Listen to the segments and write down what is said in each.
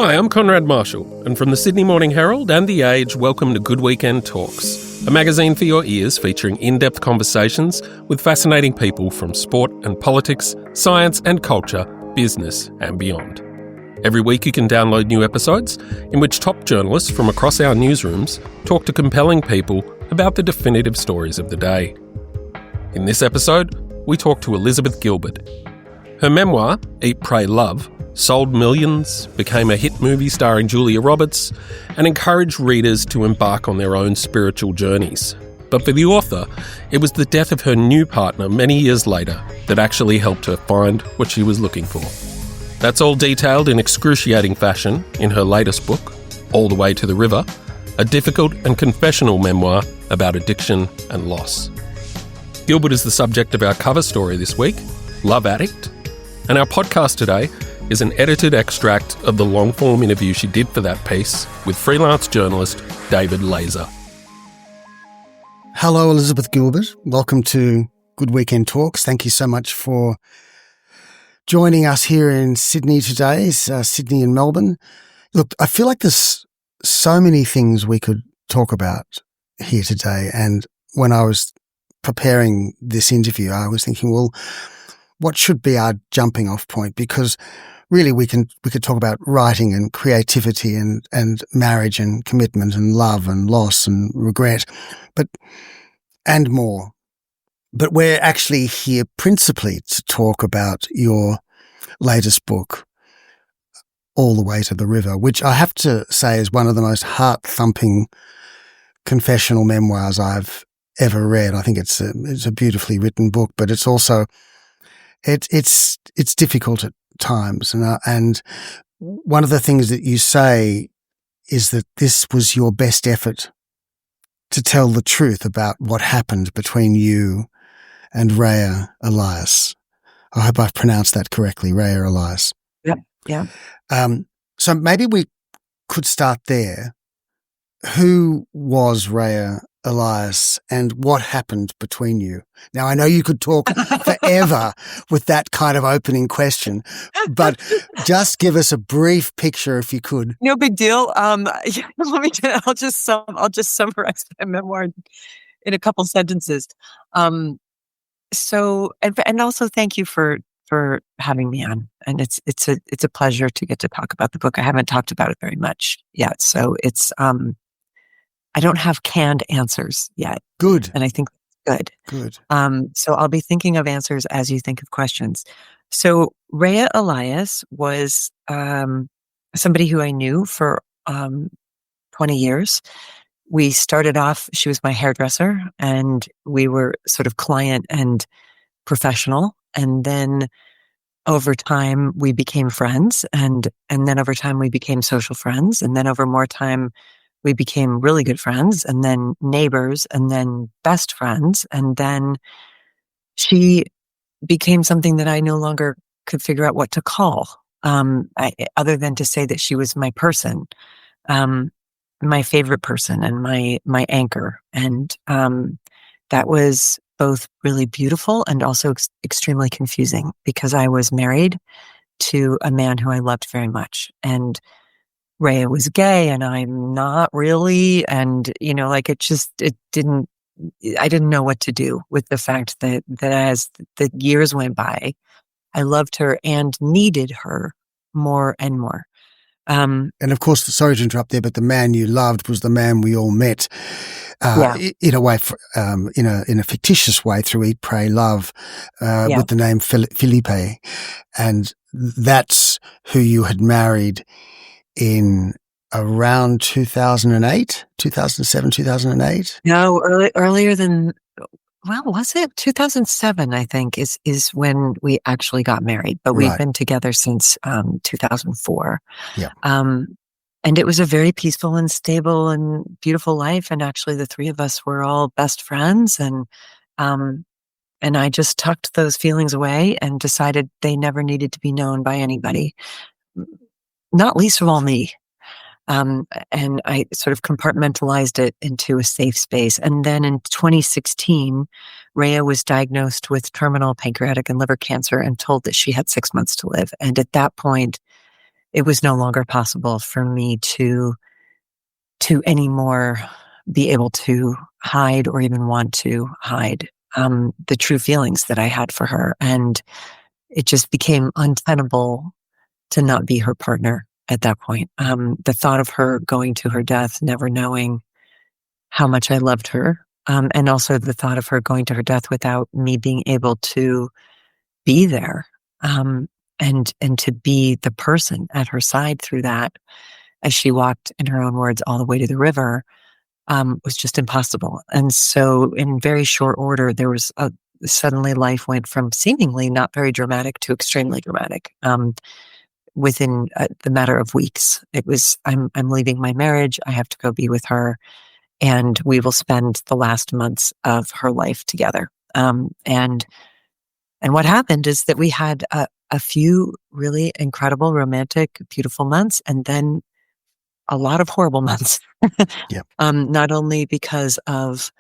Hi, I'm Conrad Marshall, and from the Sydney Morning Herald and The Age, welcome to Good Weekend Talks, a magazine for your ears featuring in-depth conversations with fascinating people from sport and politics, science and culture, business and beyond. Every week you can download new episodes in which top journalists from across our newsrooms talk to compelling people about the definitive stories of the day. In this episode, we talk to Elizabeth Gilbert. Her memoir, Eat, Pray, Love, sold millions, became a hit movie starring Julia Roberts, and encouraged readers to embark on their own spiritual journeys. But for the author, it was the death of her new partner many years later that actually helped her find what she was looking for. That's all detailed in excruciating fashion in her latest book, All the Way to the River, a difficult and confessional memoir about addiction and loss. Gilbert is the subject of our cover story this week, Love Addict, and our podcast today is an edited extract of the long-form interview she did for that piece with freelance journalist David Laser. Hello, Elizabeth Gilbert. Welcome to Good Weekend Talks. Thank you so much for joining us here in Sydney today, Sydney and Melbourne. Look, I feel like there's so many things we could talk about here today. And when I was preparing this interview, I was thinking, well, what should be our jumping off point? Because really we could talk about writing and creativity and marriage and commitment and love and loss and regret, and more. But we're actually here principally to talk about your latest book, All the Way to the River, which I have to say is one of the most heart-thumping confessional memoirs I've ever read. I think it's a beautifully written book, but it's also it's difficult at times. And one of the things that you say is that this was your best effort to tell the truth about what happened between you and Raya Elias. I hope I've pronounced that correctly, Raya Elias. Yeah. So maybe we could start there. Who was Raya Elias and what happened between you? Now, I know you could talk forever with that kind of opening question, but just give us a brief picture if you could. No big deal. I'll just summarize my memoir in a couple sentences. So also thank you for having me on. And it's a pleasure to get to talk about the book. I haven't talked about it very much yet. So it's I don't have canned answers yet. Good. And I think good. Good. So I'll be thinking of answers as you think of questions. So Raya Elias was somebody who I knew for 20 years. We started off, she was my hairdresser, and we were sort of client and professional. And then over time, we became friends. And then over time, we became social friends. And then over more time, we became really good friends, and then neighbors, and then best friends. And then she became something that I no longer could figure out what to call, other than to say that she was my person, my favorite person and my anchor. And that was both really beautiful and also extremely confusing, because I was married to a man who I loved very much. And Raya was gay and I'm not really. And, I didn't know what to do with the fact that as the years went by, I loved her and needed her more and more. And of course, sorry to interrupt there, but the man you loved was the man we all met, in a way, in a fictitious way through Eat, Pray, Love, with the name Felipe. And that's who you had married in around 2007, 2008? No, earlier than, was it 2007? I think is when we actually got married, but we've been together since 2004. Yeah. And it was a very peaceful and stable and beautiful life. And actually, the three of us were all best friends, and I just tucked those feelings away and decided they never needed to be known by anybody. Not least of all me. And I sort of compartmentalized it into a safe space. And then in 2016, Raya was diagnosed with terminal pancreatic and liver cancer and told that she had 6 months to live. And at that point, it was no longer possible for me to anymore be able to hide or even want to hide the true feelings that I had for her. And it just became untenable to not be her partner at that point. The thought of her going to her death, never knowing how much I loved her, and also the thought of her going to her death without me being able to be there, and to be the person at her side through that, as she walked, in her own words, all the way to the river, was just impossible. And so, in very short order, suddenly life went from seemingly not very dramatic to extremely dramatic. Within the matter of weeks, it was, I'm leaving my marriage. I have to go be with her, and we will spend the last months of her life together. And what happened is that we had a few really incredible, romantic, beautiful months, and then a lot of horrible months. Yep. Not only because of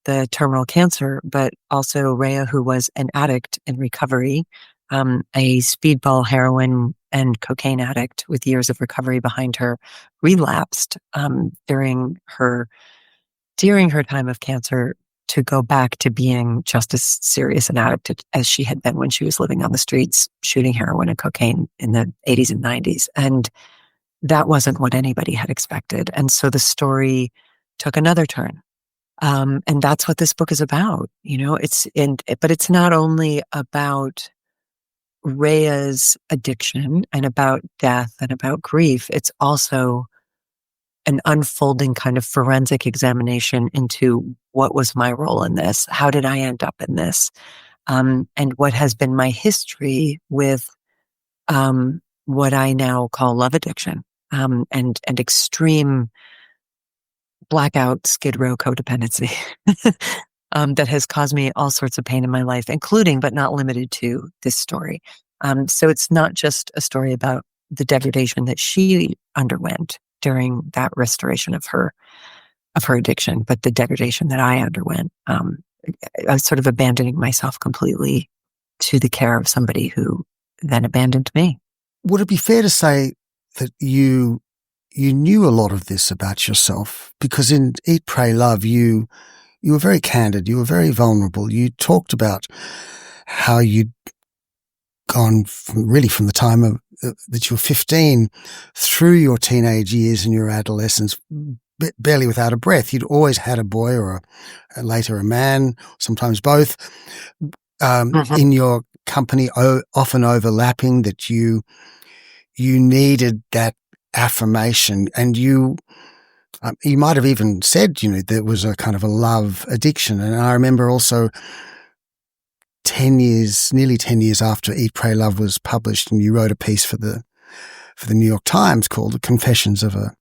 the terminal cancer, but also Raya, who was an addict in recovery, a speedball, heroin, and cocaine addict with years of recovery behind her, relapsed during her time of cancer to go back to being just as serious an addict as she had been when she was living on the streets, shooting heroin and cocaine in the 80s and 90s. And that wasn't what anybody had expected. And so the story took another turn. And that's what this book is about. But it's not only about Raya's addiction and about death and about grief. It's also an unfolding kind of forensic examination into what was my role in this? How did I end up in this? And what has been my history with what I now call love addiction, and extreme blackout skid row codependency that has caused me all sorts of pain in my life, including but not limited to this story. So it's not just a story about the degradation that she underwent during that restoration of her addiction, but the degradation that I underwent. I was sort of abandoning myself completely to the care of somebody who then abandoned me. Would it be fair to say that you knew a lot of this about yourself? Because in Eat, Pray, Love, you were very candid. You were very vulnerable. You talked about how you'd gone from the time of, that you were 15 through your teenage years and your adolescence, barely without a breath. You'd always had a boy or later a man, sometimes both, in your company, often overlapping, that you needed that affirmation. And you might have even said, there was a kind of a love addiction. And I remember also nearly 10 years after Eat, Pray, Love was published, and you wrote a piece for the New York Times called Confessions of a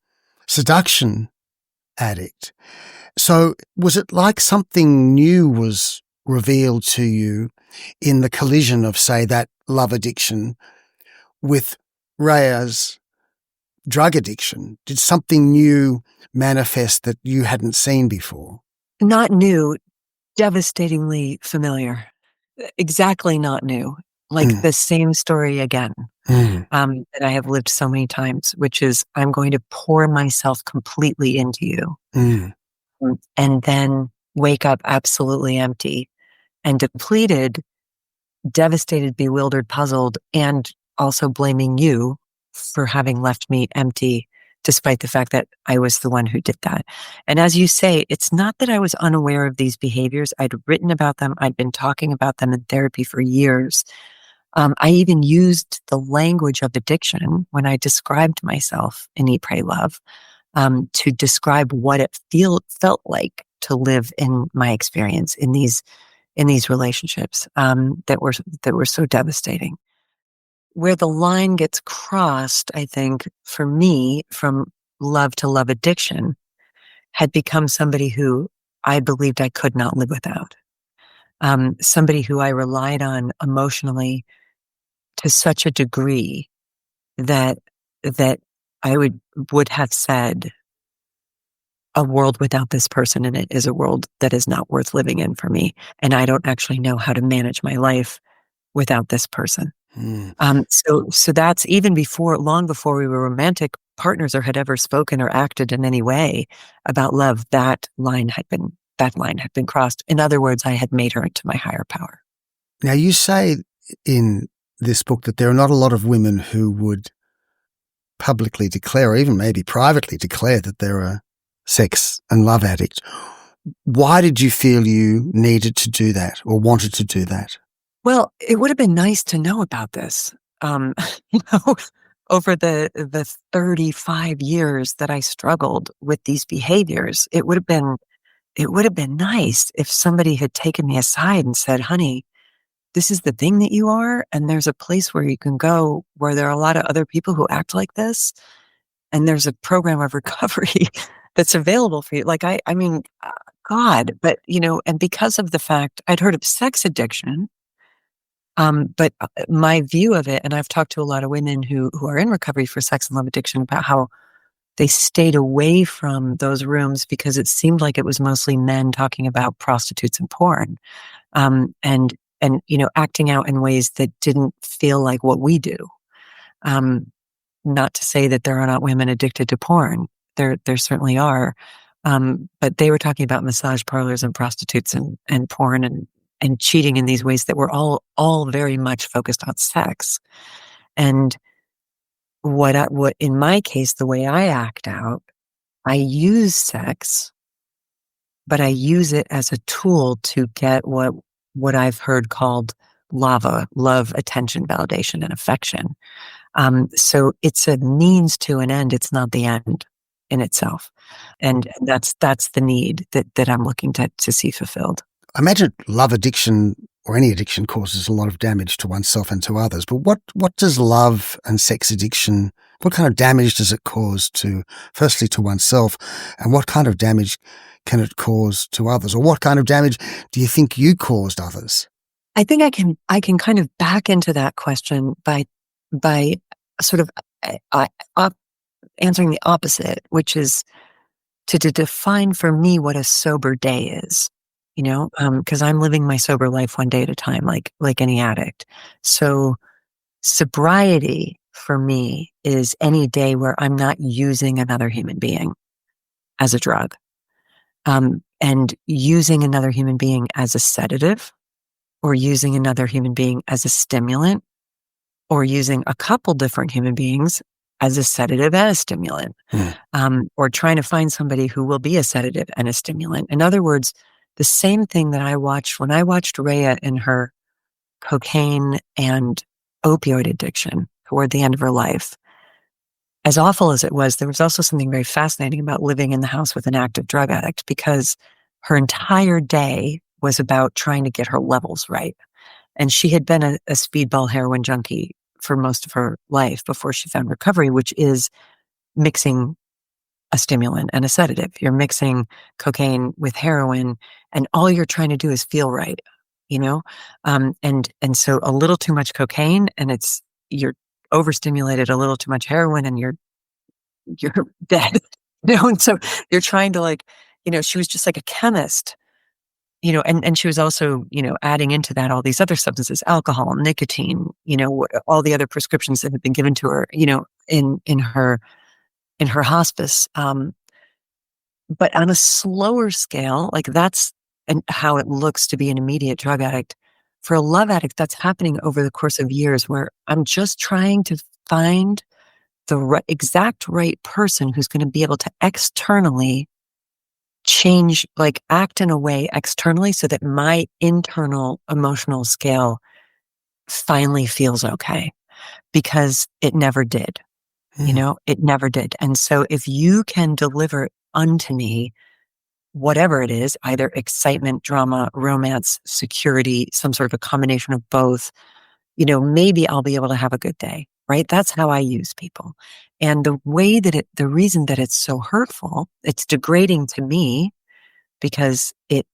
Seduction Addict. So was it like something new was revealed to you in the collision of, say, that love addiction with Raya's drug addiction? Did something new manifest that you hadn't seen before? Not new, devastatingly familiar. Exactly not new. Like the same story again, that I have lived so many times, which is, I'm going to pour myself completely into you, and then wake up absolutely empty and depleted, devastated, bewildered, puzzled, and also blaming you for having left me empty, despite the fact that I was the one who did that. And as you say, it's not that I was unaware of these behaviors. I'd written about them. I'd been talking about them in therapy for years. I even used the language of addiction when I described myself in Eat, Pray, Love, to describe what it felt like to live in my experience in these relationships that were so devastating. Where the line gets crossed, I think, for me, from love to love addiction, had become somebody who I believed I could not live without. Somebody who I relied on emotionally to such a degree that I would have said, a world without this person in it is a world that is not worth living in for me. And I don't actually know how to manage my life without this person. Mm. So that's even long before we were romantic partners or had ever spoken or acted in any way about love, that line had been crossed. In other words, I had made her into my higher power. Now, you say in this book that there are not a lot of women who would publicly declare, or even maybe privately declare, that they're a sex and love addict. Why did you feel you needed to do that or wanted to do that? Well, it would have been nice to know about this. Um, you know, over the 35 years that I struggled with these behaviors, it would have been nice if somebody had taken me aside and said, "Honey, this is the thing that you are, and there's a place where you can go where there are a lot of other people who act like this, and there's a program of recovery that's available for you." Like I mean, God, but and because of the fact I'd heard of sex addiction, but my view of it, and I've talked to a lot of women who are in recovery for sex and love addiction about how they stayed away from those rooms because it seemed like it was mostly men talking about prostitutes and porn, and acting out in ways that didn't feel like what we do. Um, Not to say that there are not women addicted to porn. There certainly are. But they were talking about massage parlors and prostitutes and porn and cheating in these ways that were all very much focused on sex. And what in my case, the way I act out, I use sex, but I use it as a tool to get what I've heard called lava, love, attention, validation, and affection. So it's a means to an end. It's not the end in itself. And that's the need that I'm looking to see fulfilled. I imagine love addiction or any addiction causes a lot of damage to oneself and to others. But what does love and sex addiction, what kind of damage does it cause firstly to oneself, and what kind of damage can it cause to others? Or what kind of damage do you think you caused others? I think I can kind of back into that question by sort of answering the opposite, which is to define for me what a sober day is. Because I'm living my sober life one day at a time, like any addict. So sobriety for me is any day where I'm not using another human being as a drug, and using another human being as a sedative, or using another human being as a stimulant, or using a couple different human beings as a sedative and a stimulant, or trying to find somebody who will be a sedative and a stimulant. In other words, the same thing that I watched when I watched Raya in her cocaine and opioid addiction toward the end of her life. As awful as it was, there was also something very fascinating about living in the house with an active drug addict, because her entire day was about trying to get her levels right. And she had been a speedball heroin junkie for most of her life before she found recovery, which is mixing a stimulant and a sedative. You're mixing cocaine with heroin, and all you're trying to do is feel right, and so a little too much cocaine, and you're overstimulated, a little too much heroin, and you're dead. And so you're trying to, she was just like a chemist, and she was also, adding into that all these other substances, alcohol, nicotine, all the other prescriptions that had been given to her, in her hospice. But on a slower scale, that's how it looks to be an immediate drug addict. For a love addict, that's happening over the course of years, where I'm just trying to find the exact right person who's going to be able to externally change, act in a way externally so that my internal emotional scale finally feels okay, because it never did. It never did. And so if you can deliver unto me whatever it is, either excitement, drama, romance, security, some sort of a combination of both, maybe I'll be able to have a good day, right? That's how I use people. And the reason that it's so hurtful, it's degrading to me, because it,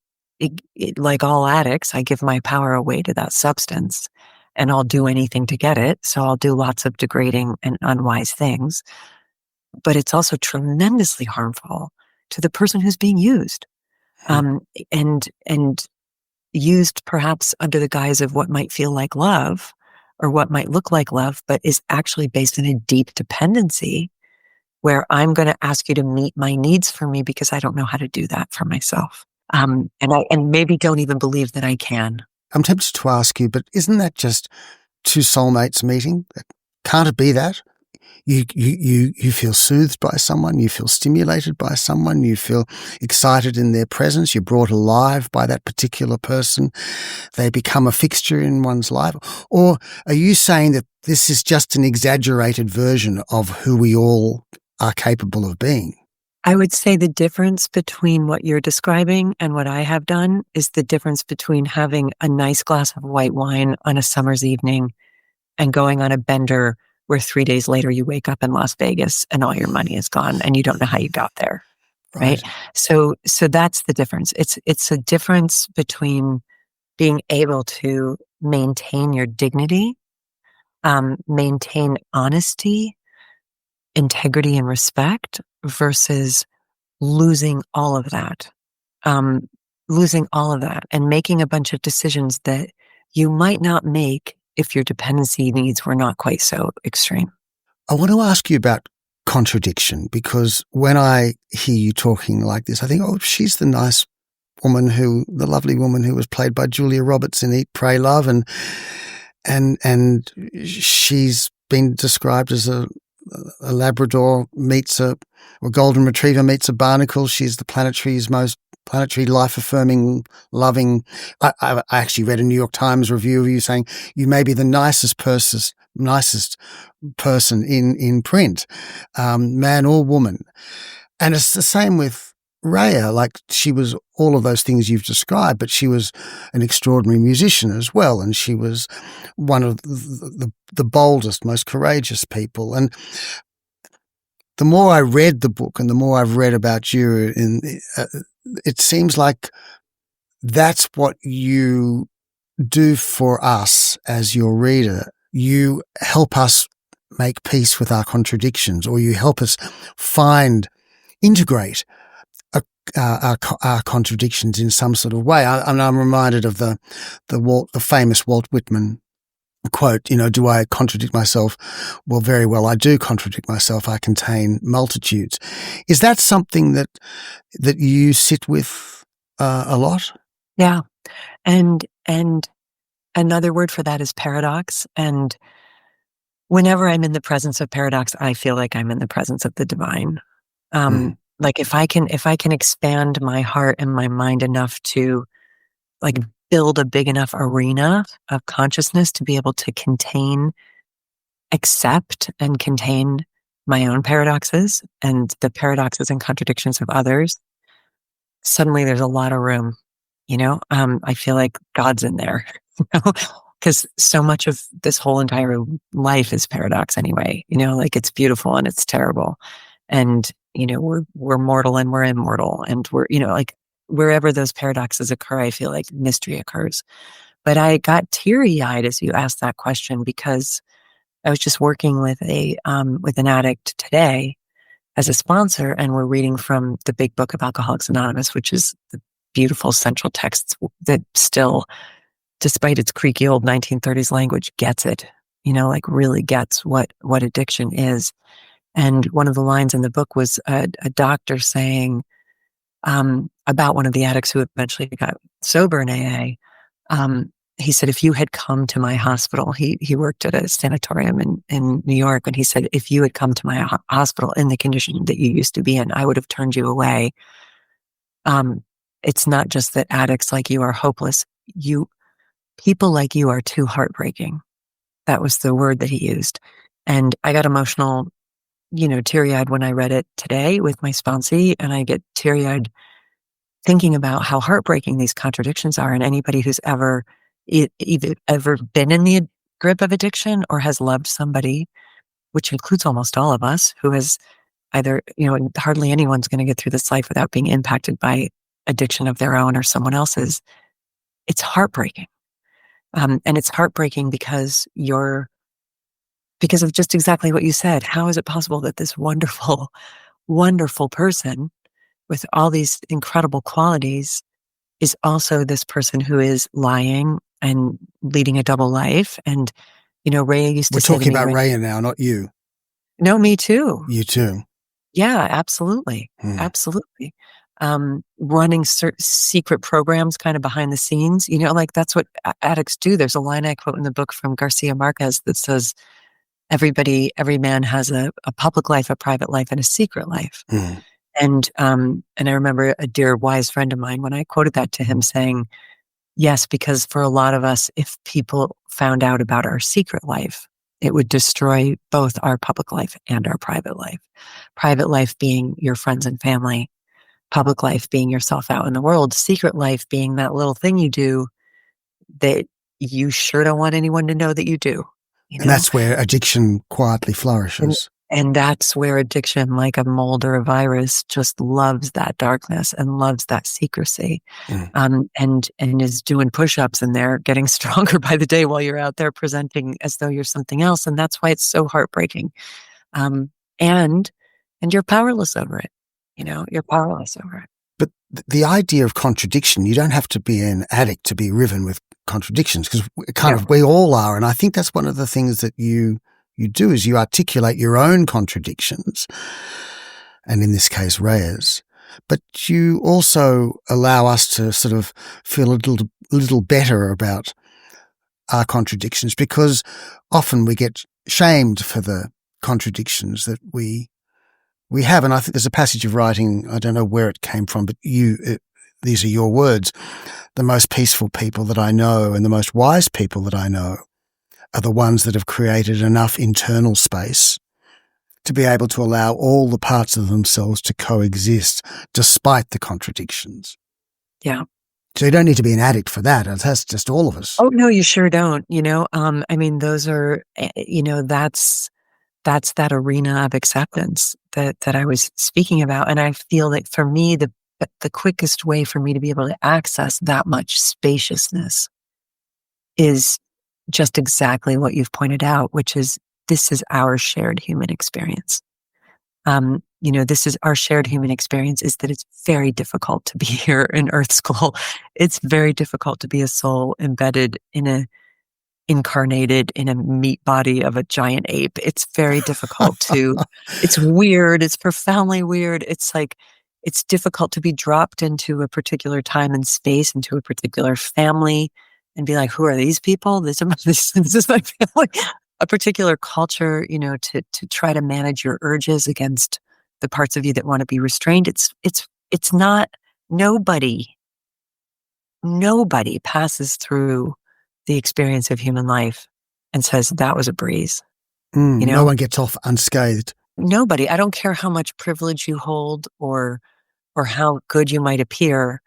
like all addicts, I give my power away to that substance, and I'll do anything to get it. So I'll do lots of degrading and unwise things. But it's also tremendously harmful to the person who's being used, and used perhaps under the guise of what might feel like love, or what might look like love, but is actually based in a deep dependency where I'm going to ask you to meet my needs for me because I don't know how to do that for myself. And maybe don't even believe that I can. I'm tempted to ask you, but isn't that just two soulmates meeting? Can't it be that? You feel soothed by someone, you feel stimulated by someone, you feel excited in their presence, you're brought alive by that particular person, they become a fixture in one's life? Or are you saying that this is just an exaggerated version of who we all are capable of being? I would say the difference between what you're describing and what I have done is the difference between having a nice glass of white wine on a summer's evening and going on a bender where 3 days later you wake up in Las Vegas and all your money is gone and you don't know how you got there. Right. So that's the difference. It's a difference between being able to maintain your dignity, maintain honesty, integrity, and respect versus losing all of that. Losing all of that and making a bunch of decisions that you might not make if your dependency needs were not quite so extreme. I want to ask you about contradiction, because when I hear you talking like this, I think, oh, she's the nice woman the lovely woman who was played by Julia Roberts in Eat, Pray, Love, and she's been described as a Labrador meets a golden retriever meets a barnacle. She's the planetary life-affirming, loving. I actually read a New York Times review of you saying you may be the nicest person in print, man or woman. And it's the same with Raya. Like, she was all of those things you've described, but she was an extraordinary musician as well, and she was one of the boldest, most courageous people. And the more I read the book and the more I've read about you, it seems like that's what you do for us as your reader. You help us make peace with our contradictions, or you help us integrate our contradictions in some sort of way. I'm reminded of the famous Walt Whitman quote, do I contradict myself? Well, very well, I do contradict myself. I contain multitudes. Is that something that you sit with a lot? Yeah. And another word for that is paradox. And whenever I'm in the presence of paradox, I feel like I'm in the presence of the divine. Like, if I can expand my heart and my mind enough to like build a big enough arena of consciousness to be able to accept and contain my own paradoxes and the paradoxes and contradictions of others, suddenly there's a lot of room, I feel like God's in there, because so much of this whole entire life is paradox anyway, like, it's beautiful and it's terrible. And, we're mortal and we're immortal, and we're, like, wherever those paradoxes occur, I feel like mystery occurs. But I got teary-eyed as you asked that question, because I was just working with with an addict today as a sponsor, and we're reading from the big book of Alcoholics Anonymous, which is the beautiful central text that still, despite its creaky old 1930s language, gets it, like really gets what addiction is. And one of the lines in the book was a doctor saying about one of the addicts who eventually got sober in AA. He said, if you had come to my hospital, he worked at a sanatorium in New York, and he said, if you had come to my hospital in the condition that you used to be in, I would have turned you away. It's not just that addicts like you are hopeless. People like you are too heartbreaking. That was the word that he used. And I got emotional, teary-eyed when I read it today with my sponsee, and I get teary-eyed thinking about how heartbreaking these contradictions are. And anybody who's ever been in the grip of addiction or has loved somebody, which includes almost all of us, who has either, hardly anyone's going to get through this life without being impacted by addiction of their own or someone else's. It's heartbreaking. And it's heartbreaking because of just exactly what you said. How is it possible that this wonderful, wonderful person with all these incredible qualities is also this person who is lying and leading a double life and, Raya used We're to say to talking me, about Raya now, not you. no, me too. You too. Yeah, absolutely. Absolutely. Running secret programs kind of behind the scenes, like that's what addicts do. There's a line I quote in the book from Garcia Marquez that says, every man has a public life, a private life, and a secret life. And I remember a dear wise friend of mine, when I quoted that to him, saying, yes, because for a lot of us, if people found out about our secret life, it would destroy both our public life and our private life. Private life being your friends and family, public life being yourself out in the world, secret life being that little thing you do that you sure don't want anyone to know that you do. And that's where addiction quietly And, flourishes. and that's where addiction, like a mold or a virus, just loves that darkness and loves that secrecy. And is doing push-ups in there, getting stronger by the day while you're out there presenting as though you're something else. And that's why it's so heartbreaking. And you're powerless over it. You're powerless over it. But the idea of contradiction, you don't have to be an addict to be riven with contradictions, because we all are. And I think that's one of the things that you do, is you articulate your own contradictions. And in this case, Raya's. But you also allow us to sort of feel a little better about our contradictions, because often we get shamed for the contradictions that we have. And I think there's a passage of writing, I don't know where it came from, but these are your words: the most peaceful people that I know and the most wise people that I know are the ones that have created enough internal space to be able to allow all the parts of themselves to coexist despite the contradictions. Yeah. So you don't need to be an addict for that. That's just all of us. Oh, no, you sure don't. Those are, that's that arena of acceptance that I was speaking about. And I feel that for me, the quickest way for me to be able to access that much spaciousness is just exactly what you've pointed out, which is, this is our shared human experience. This is our shared human experience, is that it's very difficult to be here in Earth School. It's very difficult to be a soul incarnated in a meat body of a giant ape. It's very difficult it's weird. It's profoundly weird. It's like, it's difficult to be dropped into a particular time and space, into a particular family, and be like, who are these people? This is my family. A particular culture, to try to manage your urges against the parts of you that want to be restrained. It's not, nobody passes through the experience of human life and says, that was a breeze. No one gets off unscathed. Nobody. I don't care how much privilege you hold or how good you might appear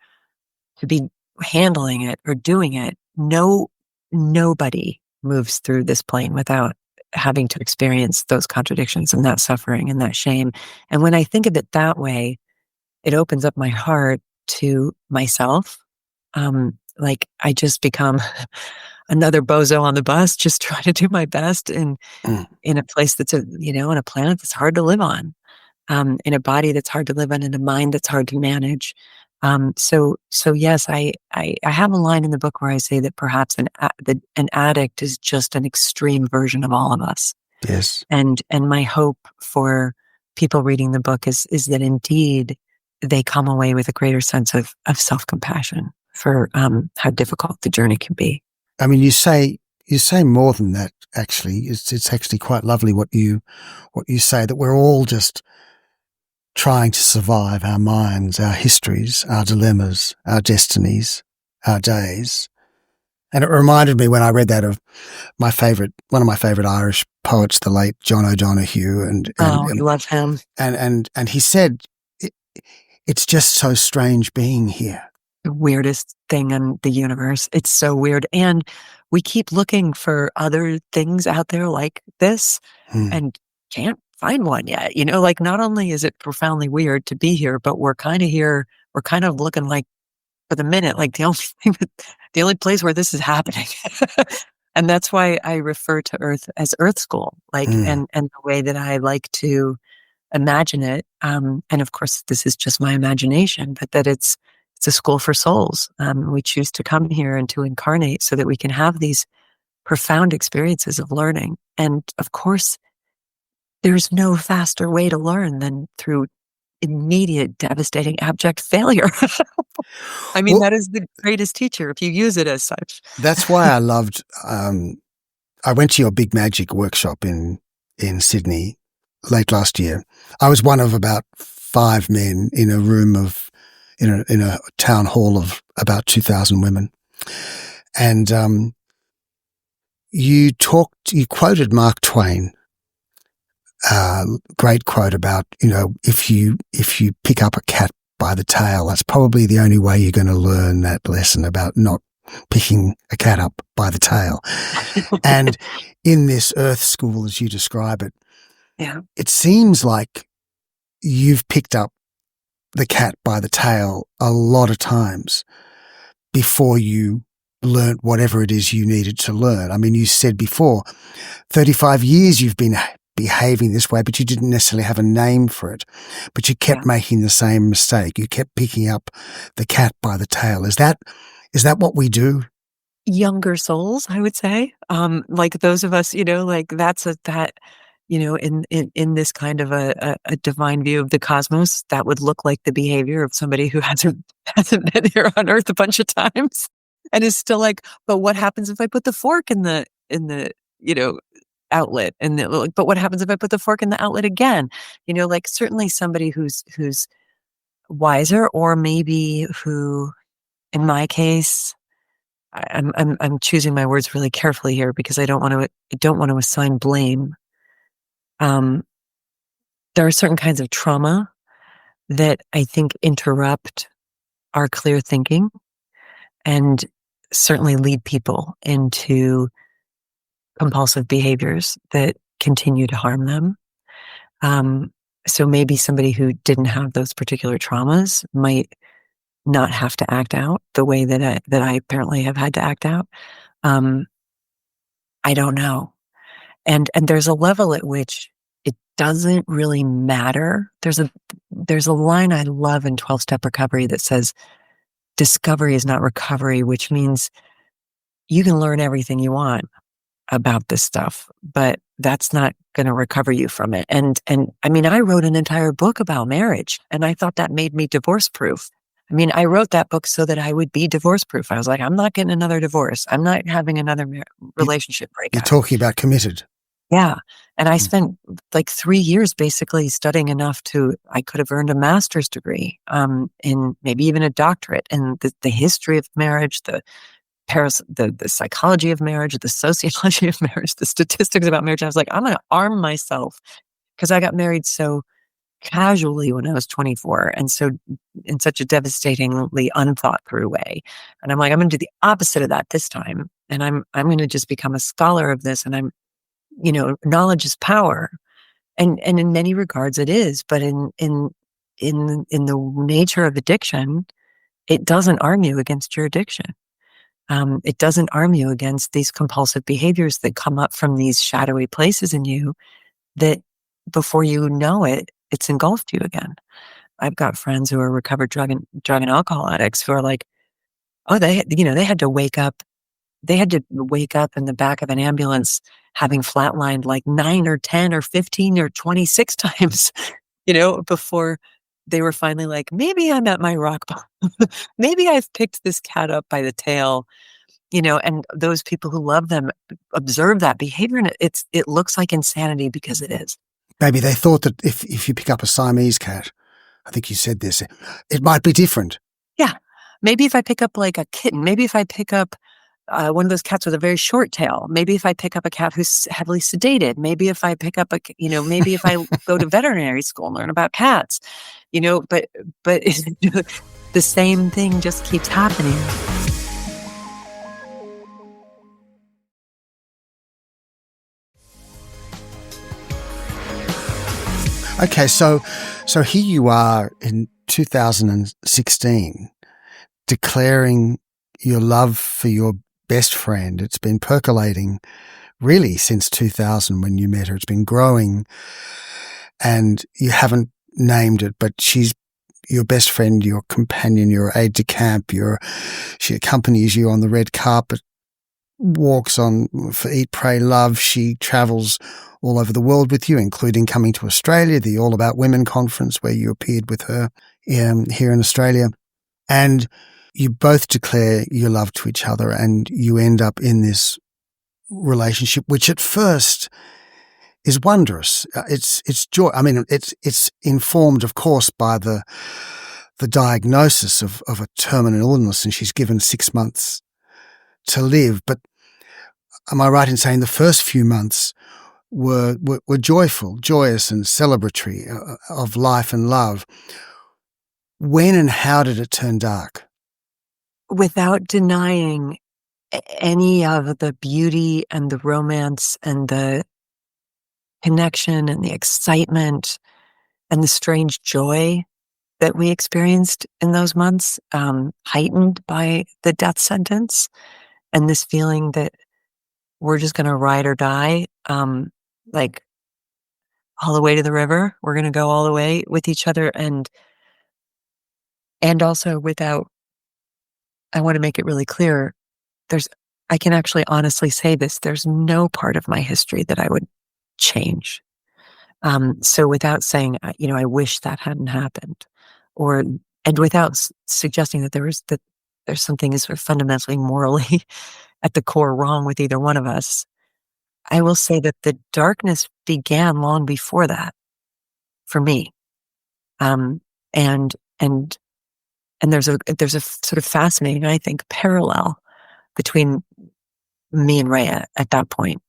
to be handling it or doing it. Nobody moves through this plane without having to experience those contradictions and that suffering and that shame. And when I think of it that way, it opens up my heart to myself. Like I just become another bozo on the bus, just trying to do my best in a place that's on a planet that's hard to live on, in a body that's hard to live on, in a mind that's hard to manage. So yes, I have a line in the book where I say that perhaps an addict is just an extreme version of all of us. Yes. And my hope for people reading the book is that indeed they come away with a greater sense of self-compassion for how difficult the journey can be. I mean, you say more than that, actually. It's actually quite lovely what you say, that we're all just trying to survive our minds, our histories, our dilemmas, our destinies, our days. And it reminded me when I read that of one of my favourite Irish poets, the late John O'Donoghue. And I love him. And he said, it's just so strange being here. The weirdest thing in the universe. It's so weird. And we keep looking for other things out there like this and can't find one yet. Like, not only is it profoundly weird to be here, but we're kind of here. We're kind of looking like, for the minute, like the only place where this is happening. And that's why I refer to Earth as Earth School, like, and the way that I like to imagine it. And of course, this is just my imagination, but that it's a school for souls. We choose to come here and to incarnate so that we can have these profound experiences of learning. And of course, there's no faster way to learn than through immediate, devastating, abject failure. I mean, Well, that is the greatest teacher if you use it as such. that's why I loved. I went to your Big Magic workshop in Sydney late last year. I was one of about 5 men in a room in a town hall of about 2,000 women, and you quoted Mark Twain. Great quote about, if you pick up a cat by the tail, that's probably the only way you're going to learn that lesson about not picking a cat up by the tail. And in this earth school, as you describe it, it seems like you've picked up the cat by the tail a lot of times before you learnt whatever it is you needed to learn. I mean, you said before, 35 years you've been behaving this way, but you didn't necessarily have a name for it. But you kept making the same mistake. You kept picking up the cat by the tail. Is that what we do? Younger souls, I would say. Like those of us, like in this kind of a divine view of the cosmos, that would look like the behavior of somebody who hasn't been here on Earth a bunch of times and is still like, but what happens if I put the fork in the outlet, but what happens if I put the fork in the outlet again? Like certainly somebody who's wiser, or maybe who, in my case, I'm choosing my words really carefully here because I don't want to assign blame. There are certain kinds of trauma that I think interrupt our clear thinking and certainly lead people into compulsive behaviors that continue to harm them. So maybe somebody who didn't have those particular traumas might not have to act out the way that I apparently have had to act out. I don't know. And there's a level at which it doesn't really matter. There's a line I love in 12-Step Recovery that says, discovery is not recovery, which means you can learn everything you want about this stuff, but that's not going to recover you from it. And I mean, I wrote an entire book about marriage, and I thought that made me divorce proof. I mean, I wrote that book so that I would be divorce proof. I was like, I'm not getting another divorce. I'm not having another relationship breakup. You're talking about committed. Yeah. And I spent like 3 years basically studying enough I could have earned a master's degree, in maybe even a doctorate in the history of marriage, the psychology of marriage, the sociology of marriage, the statistics about marriage. I was like, I'm going to arm myself because I got married so casually when I was 24 and so in such a devastatingly unthought through way. And I'm like, I'm going to do the opposite of that this time. And I'm going to just become a scholar of this. And knowledge is power. And in many regards it is, but in the nature of addiction, it doesn't arm you against your addiction. It doesn't arm you against these compulsive behaviors that come up from these shadowy places in you that before you know it, it's engulfed you again. I've got friends who are recovered drug and alcohol addicts who are like, oh, they had to wake up. They had to wake up in the back of an ambulance having flatlined like 9 or 10 or 15 or 26 times, before they were finally like, maybe I'm at my rock bottom. Maybe I've picked this cat up by the tail, and those people who love them observe that behavior, and it looks like insanity because it is. Maybe they thought that if you pick up a Siamese cat, I think you said this, it might be different. Yeah. Maybe if I pick up like a kitten, maybe if I pick up one of those cats with a very short tail, maybe if I pick up a cat who's heavily sedated, maybe if I pick up maybe if I go to veterinary school and learn about cats, but the same thing just keeps happening. Okay, so here you are in 2016 declaring your love for your best friend. It's been percolating really since 2000 when you met her. It's been growing and you haven't named it, but she's your best friend, your companion, your aide de camp, she accompanies you on the red carpet walks on for Eat, Pray, Love. She travels all over the world with you, including coming to Australia, the All About Women conference where you appeared with her here in Australia. And you both declare your love to each other, and you end up in this relationship, which at first is wondrous. It's joy. I mean, it's informed, of course, by the diagnosis of a terminal illness, and she's given 6 months to live. But am I right in saying the first few months were joyful, joyous, and celebratory of life and love? When and how did it turn dark? Without denying any of the beauty and the romance and the connection and the excitement and the strange joy that we experienced in those months, heightened by the death sentence and this feeling that we're just going to ride or die, like all the way to the river. We're going to go all the way with each other, and also without. I want to make it really clear. I can actually honestly say this. There's no part of my history that I would change. So without saying, I wish that hadn't happened, and without suggesting that there's something sort of fundamentally morally at the core wrong with either one of us, I will say that the darkness began long before that for me. And there's a sort of fascinating, I think, parallel between me and Raya at that point.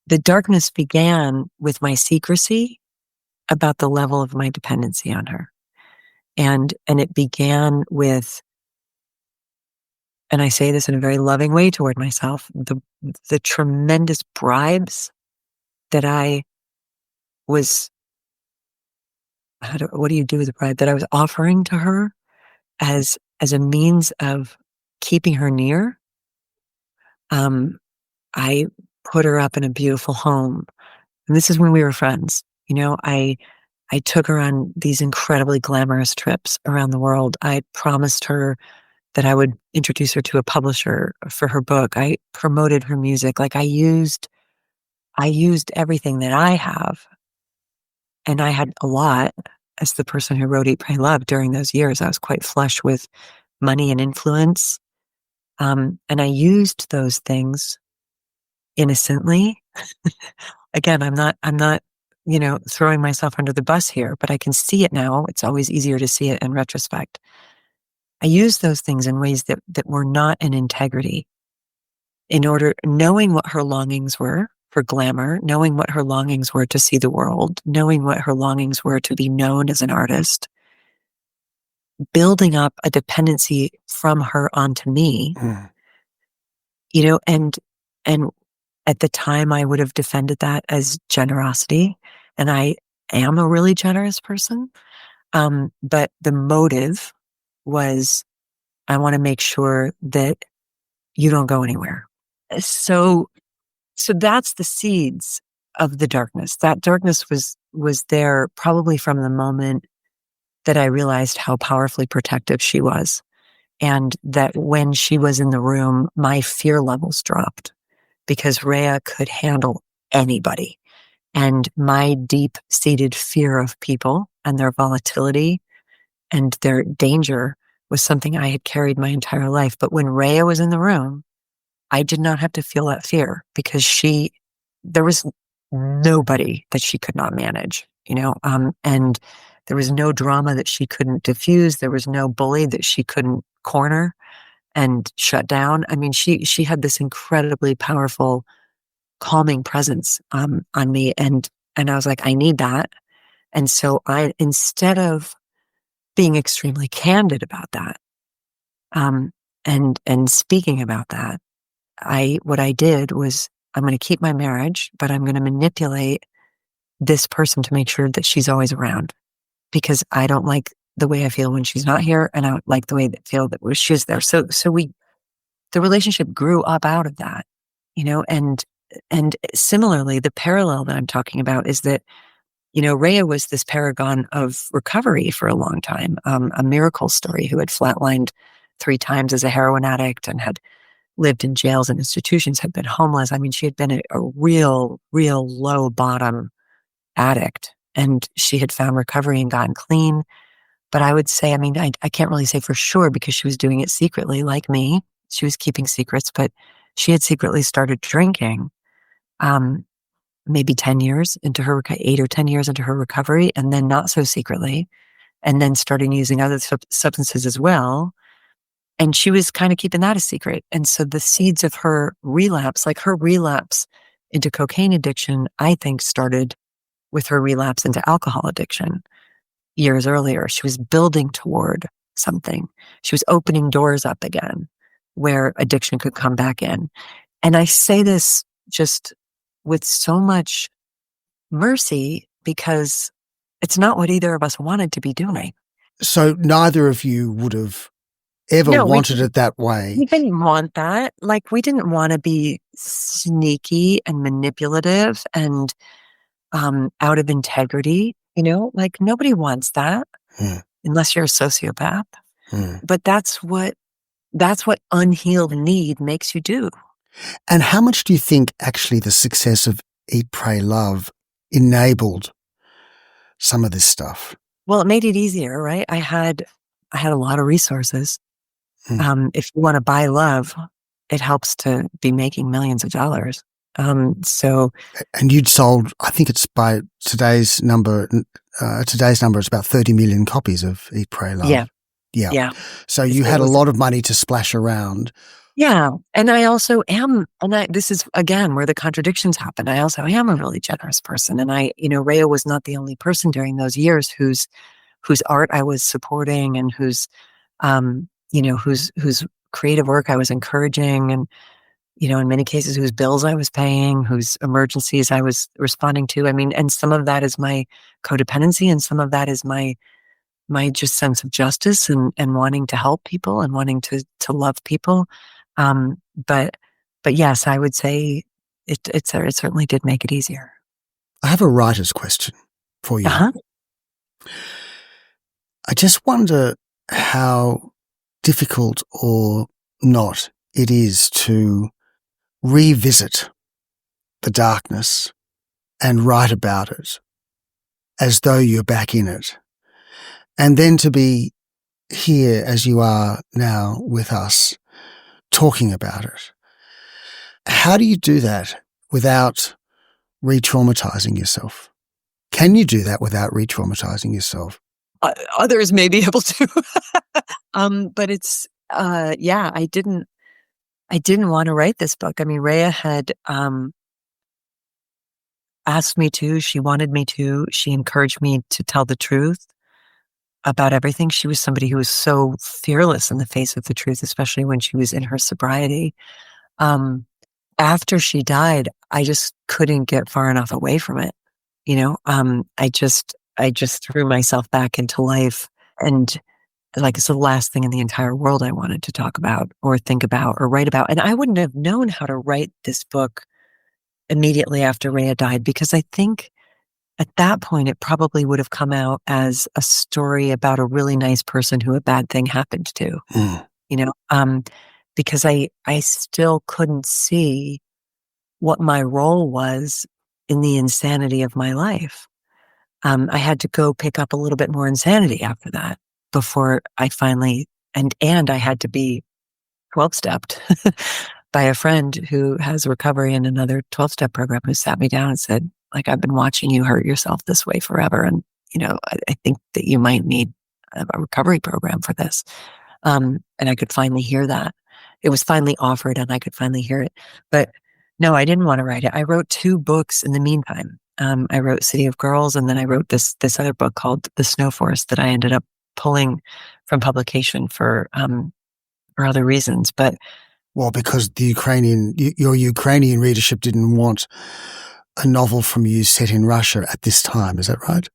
The darkness began with my secrecy about the level of my dependency on her. And it began with, and I say this in a very loving way toward myself, the tremendous bribes that I was, what do you do with a bribe? That I was offering to her as a means of keeping her near. I put her up in a beautiful home. And this is when we were friends. I took her on these incredibly glamorous trips around the world. I promised her that I would introduce her to a publisher for her book. I promoted her music. Like I used everything that I have. And I had a lot as the person who wrote Eat, Pray, Love during those years. I was quite flush with money and influence. And I used those things innocently. Again, I'm not, throwing myself under the bus here, but I can see it now. It's always easier to see it in retrospect. I used those things in ways that were not in integrity, knowing what her longings were for glamour, knowing what her longings were to see the world, knowing what her longings were to be known as an artist, building up a dependency from her onto me, and at the time I would have defended that as generosity. And I am a really generous person. But the motive was, I want to make sure that you don't go anywhere. So that's the seeds of the darkness. That darkness was there probably from the moment that I realized how powerfully protective she was. And that when she was in the room, my fear levels dropped because Raya could handle anybody. And my deep-seated fear of people and their volatility and their danger was something I had carried my entire life. But when Raya was in the room, I did not have to feel that fear because there was nobody that she could not manage, and there was no drama that she couldn't diffuse. There was no bully that she couldn't corner and shut down. I mean, she had this incredibly powerful, calming presence on me, and I was like, I need that. And so instead of being extremely candid about that, and speaking about that, what I did was, I'm going to keep my marriage, but I'm going to manipulate this person to make sure that she's always around, because I don't like the way I feel when she's not here, and I don't like the way that feel that she's there. So the relationship grew up out of that, and similarly, the parallel that I'm talking about is that, Raya was this paragon of recovery for a long time, a miracle story who had flatlined 3 times as a heroin addict and had lived in jails and institutions, had been homeless. I mean, she had been a real low bottom addict, and she had found recovery and gotten clean. But I would say, I mean, I can't really say for sure because she was doing it secretly, like me. She was keeping secrets, but she had secretly started drinking, maybe 10 years into her, 8 or 10 years into her recovery, and then not so secretly, and then starting using other substances as well. And she was kind of keeping that a secret. And so the seeds of her relapse, like her relapse into cocaine addiction, I think started with her relapse into alcohol addiction years earlier. She was building toward something. She was opening doors up again where addiction could come back in. And I say this just with so much mercy because it's not what either of us wanted to be doing. So neither of you would have ever wanted it that way. We didn't want that. Like, we didn't want to be sneaky and manipulative and out of integrity. Like, nobody wants that unless you're a sociopath. But that's what unhealed need makes you do. And how much do you think actually the success of Eat, Pray, Love enabled some of this stuff? Well, it made it easier, right? I had a lot of resources. If you want to buy love, it helps to be making millions of dollars. And you'd sold, I think it's by today's number, it's about 30 million copies of Eat, Pray, Love. Yeah. So you had a lot of money to splash around. Yeah. And I also am, this is again where the contradictions happen. I also am a really generous person. And Raya was not the only person during those years whose art I was supporting and whose creative work I was encouraging, and, in many cases, whose bills I was paying, whose emergencies I was responding to. I mean, and some of that is my codependency, and some of that is my just sense of justice and wanting to help people and wanting to love people. But yes, I would say it certainly did make it easier. I have a writer's question for you. Uh-huh. I just wonder how difficult or not it is to revisit the darkness and write about it as though you're back in it. And then to be here as you are now with us talking about it. How do you do that without re-traumatizing yourself? Can you do that without re-traumatizing yourself? Others may be able to. But it's, I didn't want to write this book. I mean, Raya had asked me to, she wanted me to, she encouraged me to tell the truth about everything. She was somebody who was so fearless in the face of the truth, especially when she was in her sobriety. After she died, I just couldn't get far enough away from it. I just threw myself back into life, and like, it's the last thing in the entire world I wanted to talk about or think about or write about. And I wouldn't have known how to write this book immediately after Raya died, because I think at that point, it probably would have come out as a story about a really nice person who a bad thing happened to, because I still couldn't see what my role was in the insanity of my life. I had to go pick up a little bit more insanity after that before I finally, and I had to be 12-stepped by a friend who has recovery in another 12-step program, who sat me down and said, like, I've been watching you hurt yourself this way forever. And, I think that you might need a recovery program for this. And I could finally hear that. It was finally offered and I could finally hear it. But no, I didn't want to write it. I wrote 2 books in the meantime. I wrote City of Girls, and then I wrote this other book called The Snow Forest that I ended up pulling from publication for other reasons. But because your Ukrainian readership didn't want a novel from you set in Russia at this time. Is that right?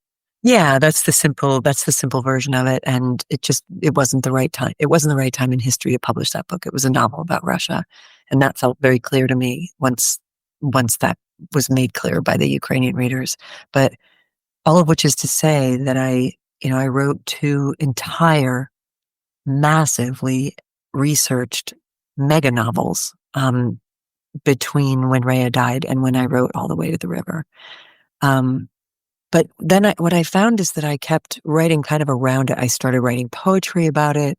Yeah, that's the simple version of it. And it wasn't the right time. It wasn't the right time in history to publish that book. It was a novel about Russia. And that felt very clear to me once that was made clear by the Ukrainian readers. But all of which is to say that I wrote 2 entire, massively researched mega novels between when Raya died and when I wrote All the Way to the River. But then what I found is that I kept writing kind of around it. I started writing poetry about it.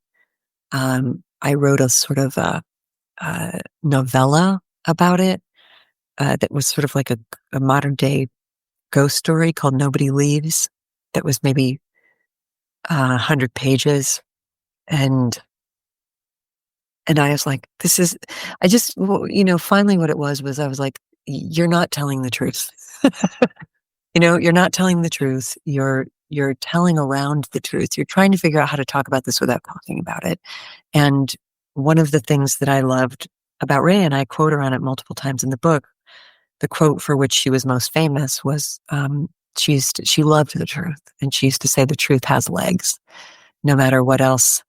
I wrote a sort of a novella about it that was sort of like a modern day ghost story called Nobody Leaves that was maybe 100 pages. And I was like, finally what it was I was like, you're not telling the truth. You're not telling the truth. You're telling around the truth. You're trying to figure out how to talk about this without talking about it. And one of the things that I loved about Raya, and I quote her on it multiple times in the book, the quote for which she was most famous was, she loved the truth. And she used to say, the truth has legs, no matter what else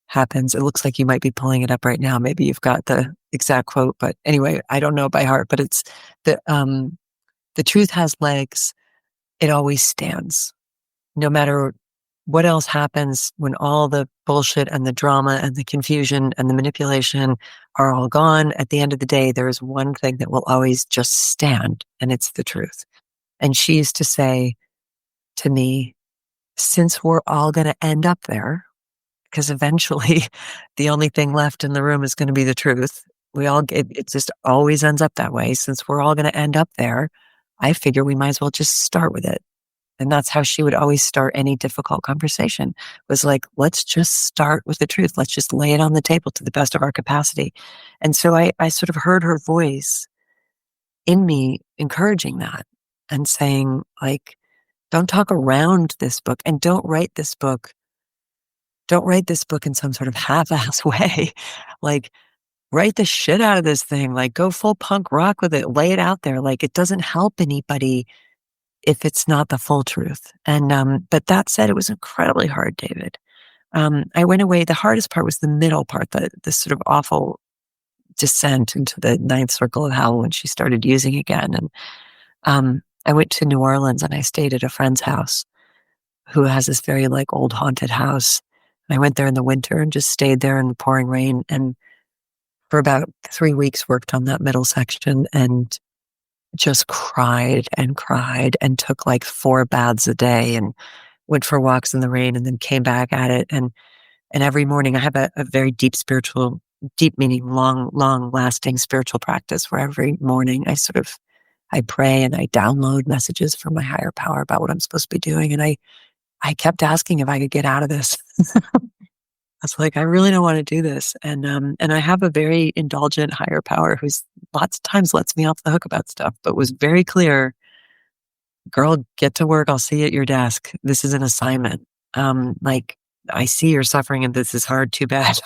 happens. It looks like you might be pulling it up right now. Maybe you've got the exact quote, but anyway, I don't know it by heart, but it's the truth has legs. It always stands. No matter what else happens, when all the bullshit and the drama and the confusion and the manipulation are all gone, at the end of the day, there is one thing that will always just stand, and it's the truth. And she used to say to me, since we're all going to end up there, because eventually the only thing left in the room is going to be the truth. It just always ends up that way. Since we're all going to end up there, I figure we might as well just start with it. And that's how she would always start any difficult conversation, was like, let's just start with the truth. Let's just lay it on the table to the best of our capacity. And so I sort of heard her voice in me encouraging that and saying, like, don't talk around this book, and don't write this book in some sort of half-ass way. Like, write the shit out of this thing. Like, go full punk rock with it. Lay it out there. Like, it doesn't help anybody if it's not the full truth. And but that said, it was incredibly hard, David. I went away. The hardest part was the middle part, the sort of awful descent into the ninth circle of hell when she started using again. And I went to New Orleans and I stayed at a friend's house who has this very like old haunted house. And I went there in the winter and just stayed there in the pouring rain. And for about 3 weeks worked on that middle section and just cried and took like 4 baths a day and went for walks in the rain and then came back at it. And every morning I have a very deep meaning, long lasting spiritual practice where every morning I pray and I download messages from my higher power about what I'm supposed to be doing. And I kept asking if I could get out of this. I was like, I really don't want to do this. And I have a very indulgent higher power who's lots of times lets me off the hook about stuff, but was very clear, girl, get to work. I'll see you at your desk. This is an assignment. Like, I see you're suffering and this is hard. Too bad.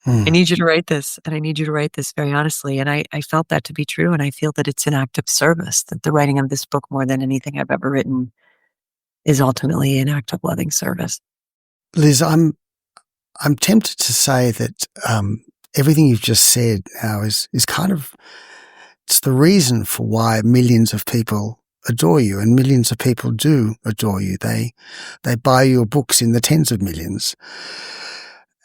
I need you to write this, and I need you to write this very honestly. And I felt that to be true. And I feel that it's an act of service, that the writing of this book, more than anything I've ever written, is ultimately an act of loving service. Liz, I'm tempted to say that everything you've just said now is kind of, it's the reason for why millions of people adore you, and millions of people do adore you. They buy your books in the tens of millions,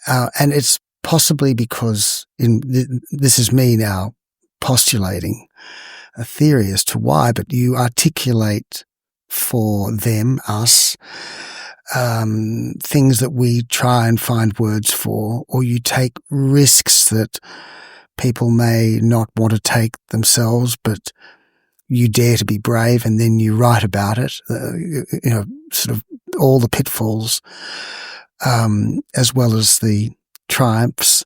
and it's possibly because this is me now postulating a theory as to why, but you articulate for them, us, things that we try and find words for, or you take risks that people may not want to take themselves, but you dare to be brave, and then you write about it, sort of all the pitfalls, as well as the triumphs,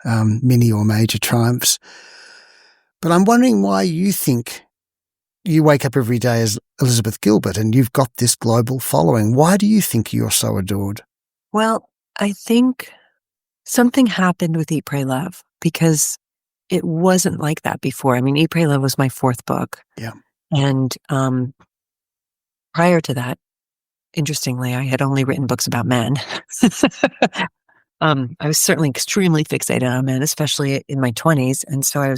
mini or major triumphs. But I'm wondering why you think you wake up every day as Elizabeth Gilbert and you've got this global following. Why do you think you're so adored? Well, I think something happened with Eat, Pray, Love, because it wasn't like that before. I mean, Eat, Pray, Love was my 4th book. Yeah. And prior to that, interestingly, I had only written books about men. I was certainly extremely fixated on men, especially in my 20s. And so I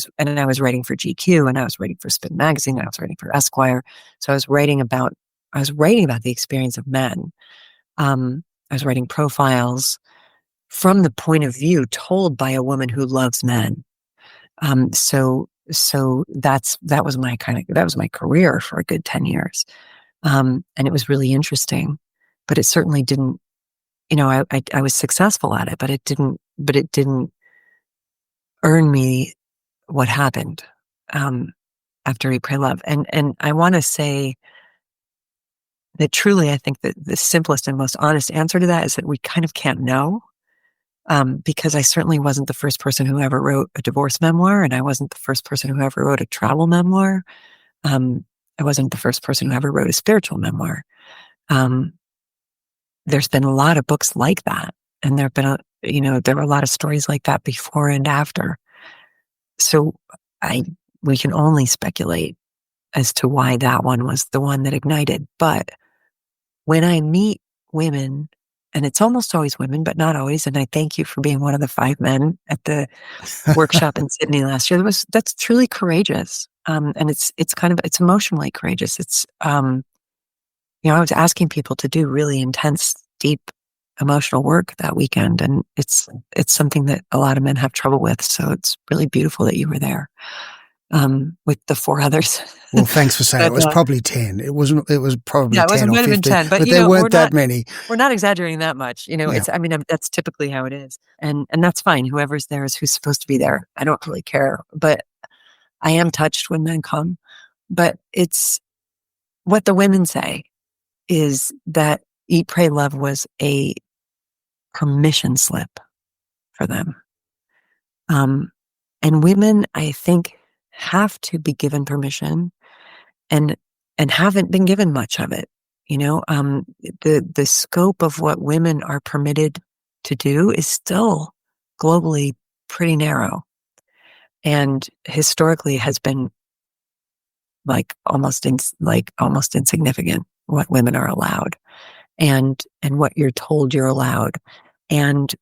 was writing for GQ, and I was writing for Spin Magazine, and I was writing for Esquire. So I was writing about the experience of men. I was writing profiles. from the point of view told by a woman who loves men. So that was my career for a good 10 years. And it was really interesting, but it certainly didn't, I was successful at it, but it didn't earn me what happened, after Eat, Pray, Love. And I want to say that truly, I think that the simplest and most honest answer to that is that we kind of can't know. Because I certainly wasn't the first person who ever wrote a divorce memoir, and I wasn't the first person who ever wrote a travel memoir. I wasn't the first person who ever wrote a spiritual memoir. There's been a lot of books like that, and there were a lot of stories like that before and after. So we can only speculate as to why that one was the one that ignited. But when I meet women, and it's almost always women, but not always. And I thank you for being one of the 5 men at the workshop in Sydney last year. That's truly courageous. And it's emotionally courageous. It's, I was asking people to do really intense, deep emotional work that weekend. And it's something that a lot of men have trouble with. So it's really beautiful that you were there, with the 4 others. Well, thanks for saying it was probably 10. It was probably 10 or 15. Might have been 10, but there weren't that many. We're not exaggerating that much. Yeah. That's typically how it is. And that's fine. Whoever's there is who's supposed to be there. I don't really care, but I am touched when men come. But it's what the women say is that Eat, Pray, Love was a permission slip for them. And women, I think, have to be given permission and haven't been given much of it. The scope of what women are permitted to do is still globally pretty narrow, and historically has been almost insignificant what women are allowed and what you're told you're allowed. And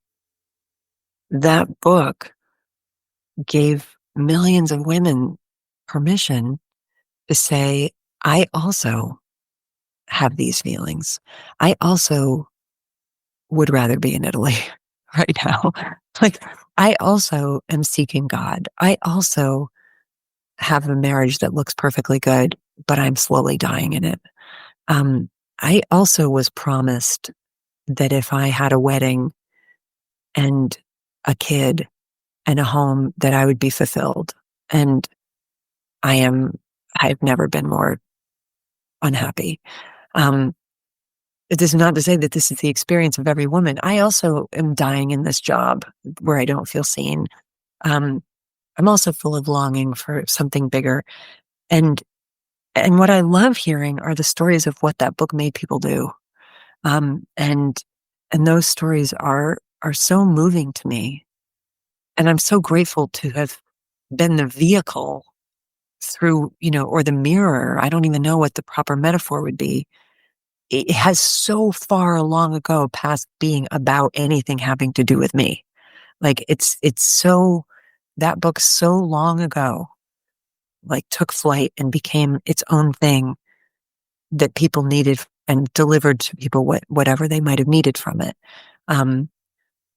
that book gave millions of women permission to say, I also have these feelings. I also would rather be in Italy right now. I also am seeking God. I also have a marriage that looks perfectly good, but I'm slowly dying in it. I also was promised that if I had a wedding and a kid and a home, that I would be fulfilled. And I've never been more unhappy. It is not to say that this is the experience of every woman. I also am dying in this job where I don't feel seen. I'm also full of longing for something bigger. And what I love hearing are the stories of what that book made people do. And those stories are so moving to me. And I'm so grateful to have been the vehicle through, or the mirror. I don't even know what the proper metaphor would be. It has so far long ago past being about anything having to do with me. That book so long ago, took flight and became its own thing that people needed and delivered to people whatever they might have needed from it.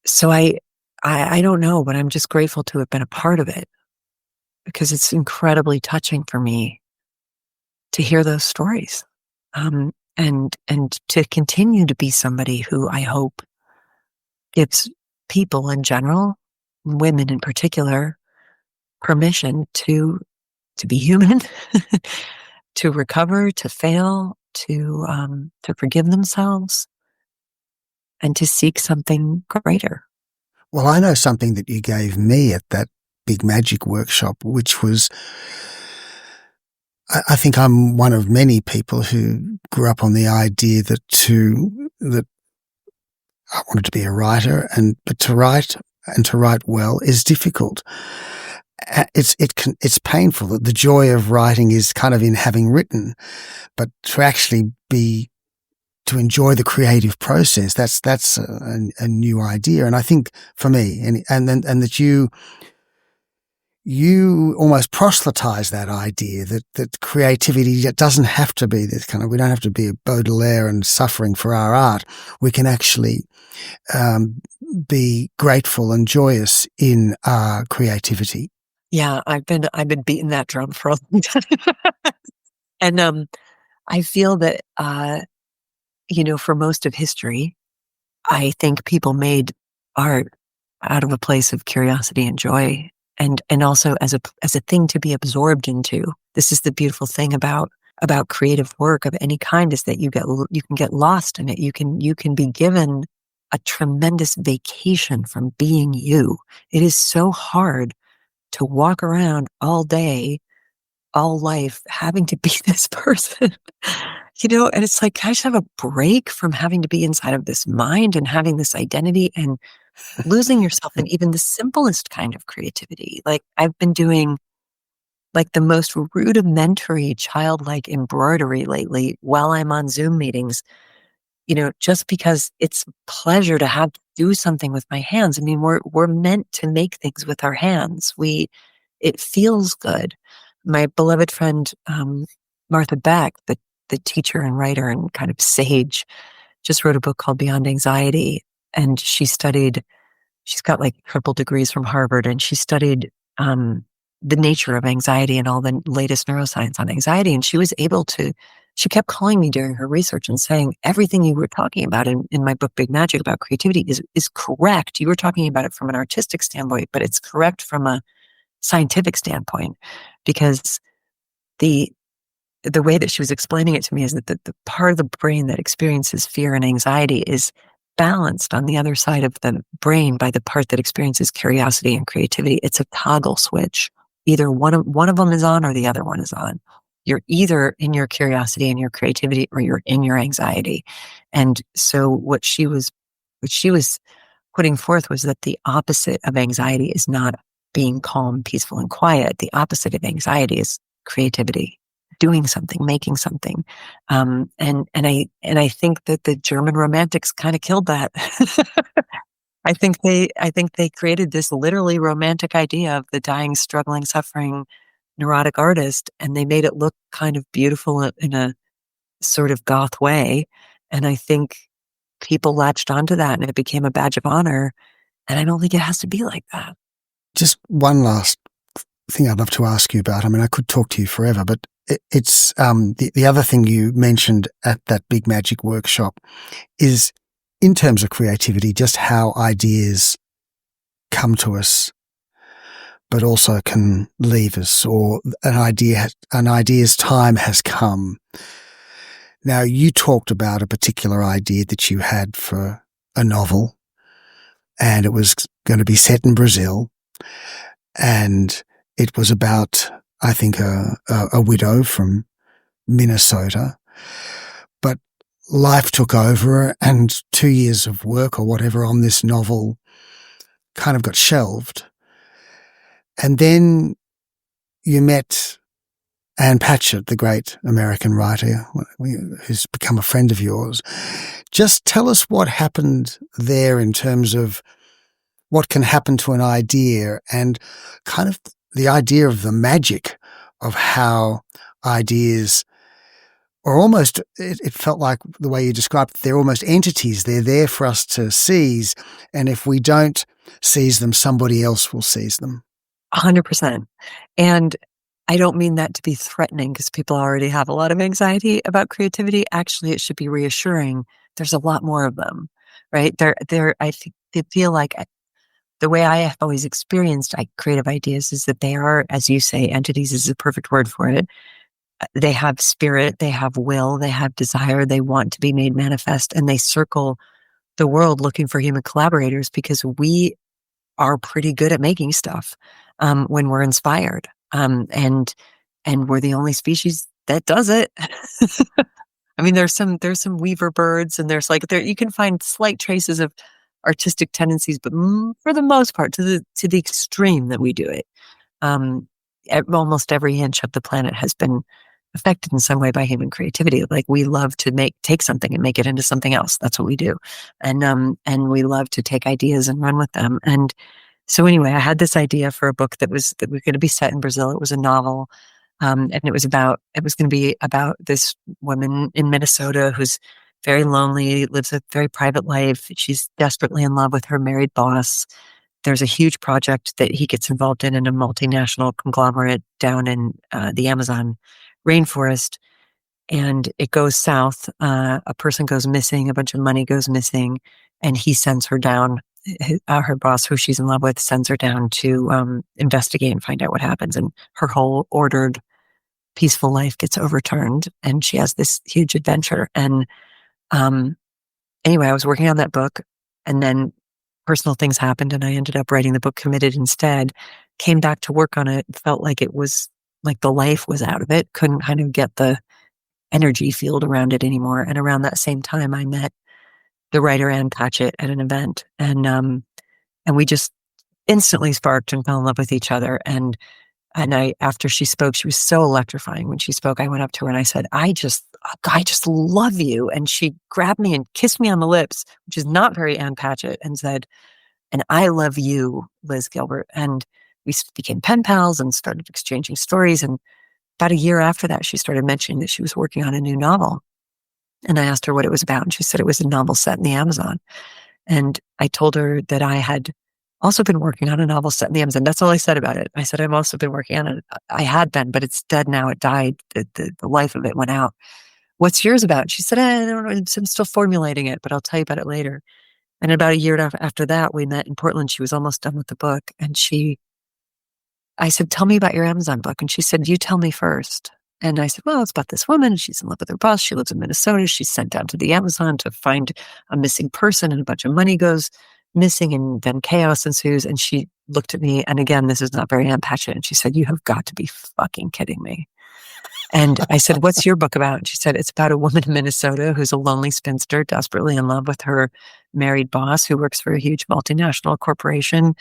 So I don't know, but I'm just grateful to have been a part of it, because it's incredibly touching for me to hear those stories. And to continue to be somebody who I hope gives people in general, women in particular, permission to be human, to recover, to fail, to forgive themselves, and to seek something greater. Well, I know something that you gave me at that big magic workshop, which was, I think I'm one of many people who grew up on the idea that I wanted to be a writer, but to write and to write well is difficult. It's painful. That the joy of writing is kind of in having written, but to actually to enjoy the creative process, that's a new idea. And I think for me, and that you almost proselytize that idea that creativity doesn't have to be this kind of, we don't have to be a Baudelaire and suffering for our art. We can actually be grateful and joyous in our creativity. Yeah, I've been beating that drum for a long time. And I feel that for most of history, I think people made art out of a place of curiosity and joy, and also as a thing to be absorbed into. This is the beautiful thing about creative work of any kind, is that you can get lost in it. You can be given a tremendous vacation from being you. It is so hard to walk around all day, all life, having to be this person, and it's like, can I just have a break from having to be inside of this mind and having this identity and losing yourself in even the simplest kind of creativity. Like, I've been doing like the most rudimentary childlike embroidery lately while I'm on Zoom meetings, just because it's a pleasure to have to do something with my hands. I mean, we're meant to make things with our hands. It feels good. My beloved friend, Martha Beck, the teacher and writer and kind of sage, just wrote a book called Beyond Anxiety. And she's got like triple degrees from Harvard, and she studied the nature of anxiety and all the latest neuroscience on anxiety. And she kept calling me during her research and saying, everything you were talking about in my book, Big Magic, about creativity is correct. You were talking about it from an artistic standpoint, but it's correct from a scientific standpoint, because the way that she was explaining it to me is that the part of the brain that experiences fear and anxiety is balanced on the other side of the brain by the part that experiences curiosity and creativity. It's a toggle switch. Either one of them is on or the other one is on. You're either in your curiosity and your creativity, or you're in your anxiety. And so what she was putting forth was that the opposite of anxiety is not being calm, peaceful, and quiet. The opposite of anxiety is creativity, doing something, making something. And I think that the German Romantics kind of killed that. I think they created this literally romantic idea of the dying, struggling, suffering, neurotic artist, and they made it look kind of beautiful in a sort of goth way. And I think people latched onto that, and it became a badge of honor. And I don't think it has to be like that. Just one last thing I'd love to ask you about. I mean, I could talk to you forever, but it's the other thing you mentioned at that Big Magic workshop is, in terms of creativity, just how ideas come to us, but also can leave us, or an idea's time has come. Now, you talked about a particular idea that you had for a novel, and it was going to be set in Brazil, and it was about, I think, a widow from Minnesota. But life took over, and 2 years of work or whatever on this novel kind of got shelved. And then you met Anne Patchett, the great American writer who's become a friend of yours. Just tell us what happened there in terms of what can happen to an idea, and kind of the idea of the magic of how ideas are almost, it felt like the way you described it, they're almost entities. They're there for us to seize. And if we don't seize them, somebody else will seize them. 100%. And I don't mean that to be threatening, because people already have a lot of anxiety about creativity. Actually, it should be reassuring. There's a lot more of them, right? I think they feel like, the way I have always experienced creative ideas is that they are, as you say, entities is the perfect word for it. They have spirit, they have will, they have desire, they want to be made manifest, and they circle the world looking for human collaborators, because we are pretty good at making stuff when we're inspired. And we're the only species that does it. I mean, there's some weaver birds, and you can find slight traces of artistic tendencies, but for the most part, to the extreme that we do it. Almost every inch of the planet has been affected in some way by human creativity. Like, we love to take something and make it into something else. That's what we do. And we love to take ideas and run with them. And so anyway, I had this idea for a book that was going to be set in Brazil. It was a novel. And it was going to be about this woman in Minnesota who's very lonely, lives a very private life. She's desperately in love with her married boss. There's a huge project that he gets involved in a multinational conglomerate down in the Amazon rainforest. And it goes south. A person goes missing, a bunch of money goes missing, and he sends her down. Her boss, who she's in love with, sends her down to investigate and find out what happens. And her whole ordered, peaceful life gets overturned, and she has this huge adventure. And anyway, I was working on that book, and then personal things happened, and I ended up writing the book Committed instead. Came back to work on it, felt like it was like the life was out of it, couldn't kind of get the energy field around it anymore. And around that same time, I met the writer Ann Patchett at an event, and we just instantly sparked and fell in love with each other. And after she spoke, she was so electrifying. When she spoke, I went up to her and I said, I just love you. And she grabbed me and kissed me on the lips, which is not very Ann Patchett, and said, and I love you, Liz Gilbert. And we became pen pals and started exchanging stories. And about a year after that, she started mentioning that she was working on a new novel. And I asked her what it was about. And she said it was a novel set in the Amazon. And I told her that I had also been working on a novel set in the Amazon. That's all I said about it. I said, I've also been working on it. I had been, but it's dead now. It died. The life of it went out. What's yours about? She said, I don't know. I'm still formulating it, but I'll tell you about it later. And about a year after that, we met in Portland. She was almost done with the book. And I said, tell me about your Amazon book. And she said, you tell me first. And I said, well, it's about this woman. She's in love with her boss. She lives in Minnesota. She's sent down to the Amazon to find a missing person, and a bunch of money goes missing, and then chaos ensues. And she looked at me, and again, this is not very Ann Patchett, and she said, you have got to be fucking kidding me. And I said, what's your book about? And she said, it's about a woman in Minnesota who's a lonely spinster, desperately in love with her married boss, who works for a huge multinational corporation.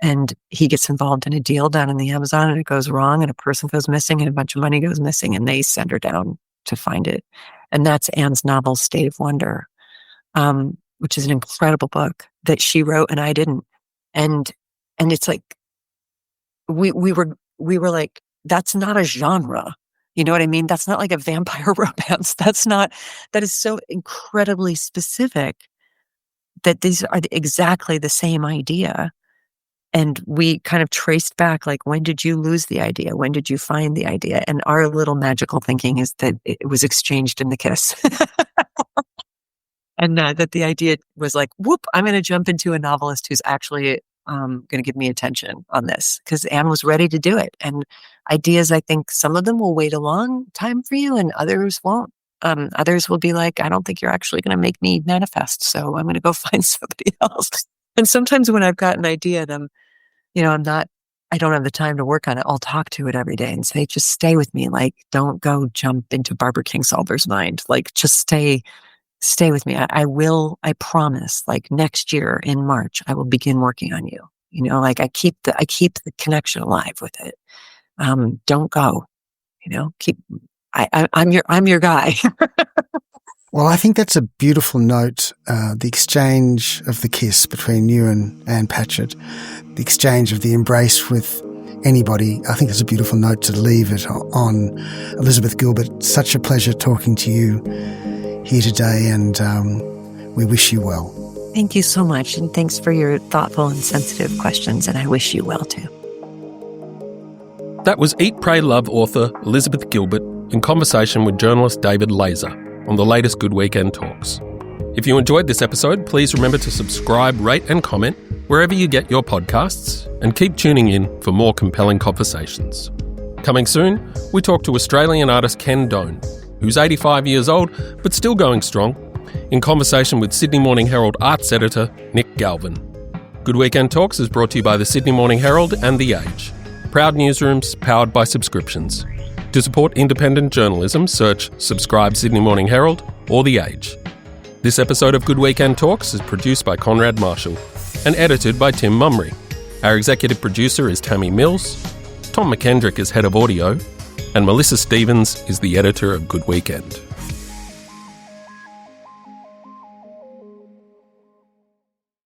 And he gets involved in a deal down in the Amazon, and it goes wrong, and a person goes missing, and a bunch of money goes missing, and they send her down to find it. And that's Ann's novel, State of Wonder, which is an incredible book that she wrote and I didn't. And it's like, we were like, that's not a genre. You know what I mean? That's not like a vampire romance. That is so incredibly specific that these are exactly the same idea. And we kind of traced back, like, when did you lose the idea? When did you find the idea? And our little magical thinking is that it was exchanged in the kiss. And that the idea was like, whoop, I'm going to jump into a novelist who's actually going to give me attention on this. Because Anne was ready to do it. And ideas, I think some of them will wait a long time for you and others won't. Others will be like, I don't think you're actually going to make me manifest. So I'm going to go find somebody else. And sometimes when I've got an idea and I don't have the time to work on it, I'll talk to it every day and say, just stay with me. Like, don't go jump into Barbara Kingsolver's mind. Like, just stay with me. I promise, like next year in March, I will begin working on you. Like I keep the connection alive with it. Don't go, I'm your guy. Well, I think that's a beautiful note, the exchange of the kiss between you and Ann Patchett, the exchange of the embrace with anybody. I think it's a beautiful note to leave it on. Elizabeth Gilbert, such a pleasure talking to you here today, and we wish you well. Thank you so much, and thanks for your thoughtful and sensitive questions, and I wish you well too. That was Eat, Pray, Love author Elizabeth Gilbert in conversation with journalist David Laser on the latest Good Weekend Talks. If you enjoyed this episode, please remember to subscribe, rate and comment wherever you get your podcasts, and keep tuning in for more compelling conversations. Coming soon, we talk to Australian artist Ken Doan, who's 85 years old but still going strong, in conversation with Sydney Morning Herald arts editor Nick Galvin. Good Weekend Talks is brought to you by the Sydney Morning Herald and The Age, proud newsrooms powered by subscriptions. To support independent journalism, search Subscribe Sydney Morning Herald or The Age. This episode of Good Weekend Talks is produced by Conrad Marshall and edited by Tim Mumry. Our executive producer is Tammy Mills, Tom McKendrick is head of audio, and Melissa Stevens is the editor of Good Weekend.